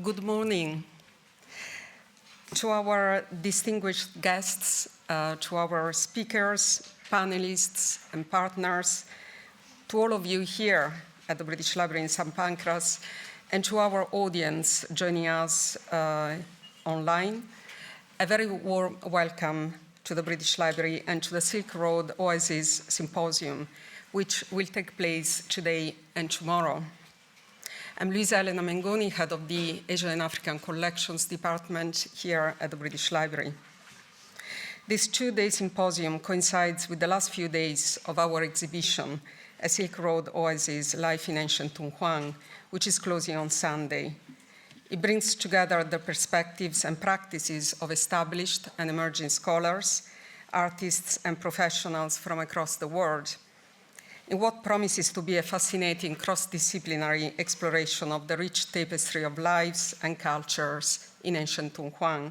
Good morning. To our distinguished guests, to our speakers, panelists, and partners, to all of you here at the British Library in St. Pancras, and to our audience joining us online, a very warm welcome to the British Library and to the Silk Road Oasis Symposium, which will take place today and tomorrow. I'm Luisa Elena Mengoni, head of the Asian and African Collections Department here at the British Library. This two-day symposium coincides with the last few days of our exhibition, A Silk Road Oasis, Life in Ancient Dunhuang, which is closing on Sunday. It brings together the perspectives and practices of established and emerging scholars, artists, and professionals from across the world, in what promises to be a fascinating cross-disciplinary exploration of the rich tapestry of lives and cultures in ancient Dunhuang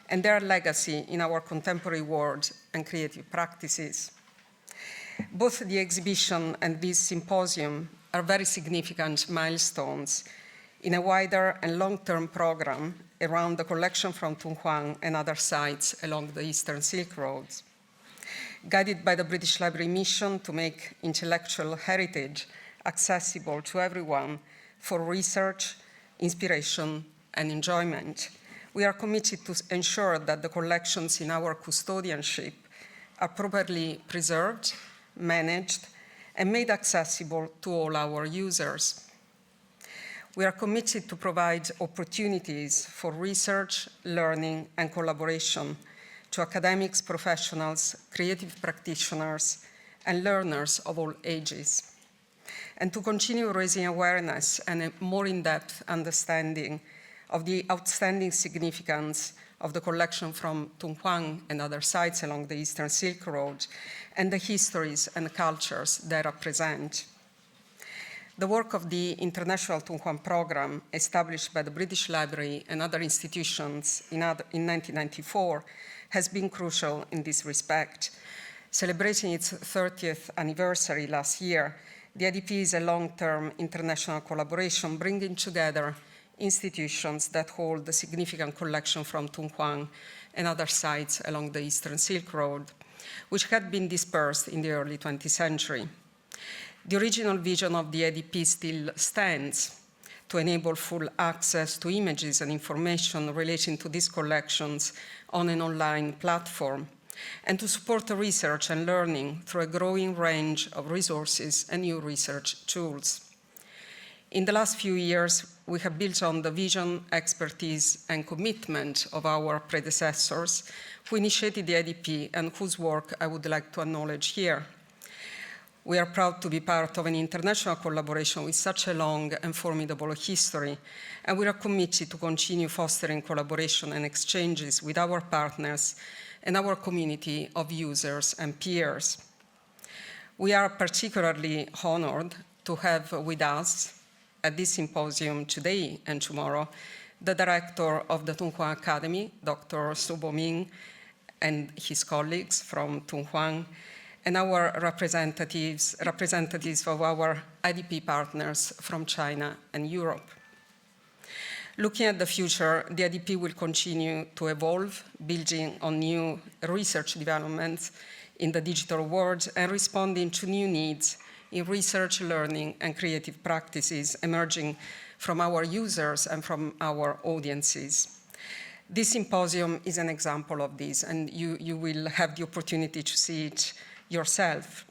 and their legacy in our contemporary world and creative practices. Both the exhibition and this symposium are very significant milestones in a wider and long-term program around the collection from Dunhuang and other sites along the Eastern Silk Road, guided by the British Library mission to make intellectual heritage accessible to everyone for research, inspiration, and enjoyment. We are committed to ensure that the collections in our custodianship are properly preserved, managed, and made accessible to all our users. We are committed to provide opportunities for research, learning, and collaboration to academics, professionals, creative practitioners, and learners of all ages, and to continue raising awareness and a more in-depth understanding of the outstanding significance of the collection from Dunhuang and other sites along the Eastern Silk Road, and the histories and cultures they represent. The work of the International Dunhuang Program, established by the British Library and other institutions in 1994, has been crucial in this respect. Celebrating its 30th anniversary last year, the IDP is a long-term international collaboration bringing together institutions that hold the significant collection from Dunhuang and other sites along the Eastern Silk Road, which had been dispersed in the early 20th century. The original vision of the IDP still stands: to enable full access to images and information relating to these collections on an online platform, and to support research and learning through a growing range of resources and new research tools. In the last few years, we have built on the vision, expertise, and commitment of our predecessors who initiated the IDP and whose work I would like to acknowledge here. We are proud to be part of an international collaboration with such a long and formidable history, and we are committed to continue fostering collaboration and exchanges with our partners and our community of users and peers. We are particularly honored to have with us at this symposium today and tomorrow the director of the Dunhuang Academy, Dr. Su Boming, and his colleagues from Dunhuang, and our representatives of our IDP partners from China and Europe. Looking at the future, the IDP will continue to evolve, building on new research developments in the digital world and responding to new needs in research, learning, and creative practices emerging from our users and from our audiences. This symposium is an example of this, and you will have the opportunity to see it yourself.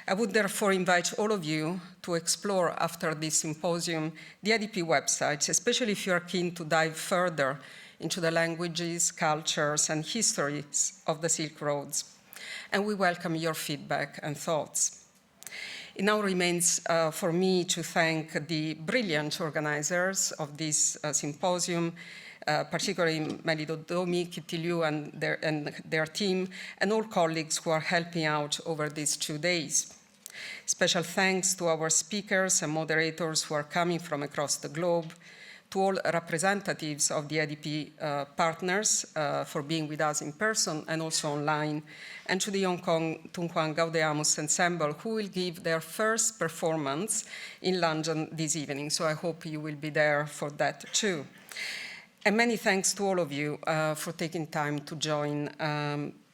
I would therefore invite all of you to explore after this symposium the IDP website, especially if you are keen to dive further into the languages, cultures, and histories of the Silk Roads. And we welcome your feedback and thoughts. It now remains for me to thank the brilliant organizers of this symposium, particularly Melido Domi, Kitty Liu, and their team, and all colleagues who are helping out over these 2 days. Special thanks to our speakers and moderators who are coming from across the globe, to all representatives of the IDP partners for being with us in person and also online, and to the Hong Kong Dunhuang Gaudeamus Ensemble, who will give their first performance in London this evening. So I hope you will be there for that too. And many thanks to all of you for taking time to join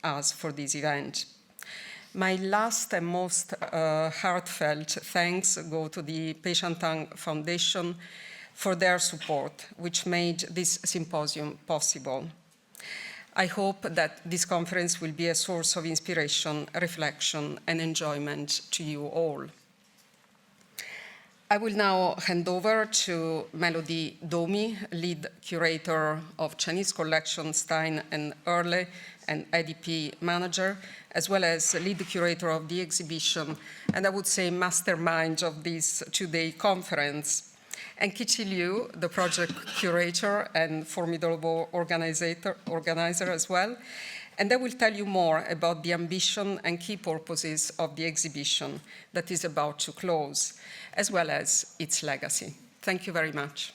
us for this event. My last and most heartfelt thanks go to the Peishantung Foundation for their support, which made this symposium possible. I hope that this conference will be a source of inspiration, reflection, and enjoyment to you all. I will now hand over to Melody Domi, lead curator of Chinese collection Stein and Earle and IDP manager, as well as lead curator of the exhibition, and I would say mastermind of this two-day conference, and Kichi Liu, the project curator and formidable organizer as well. And they will tell you more about the ambition and key purposes of the exhibition that is about to close, as well as its legacy. Thank you very much.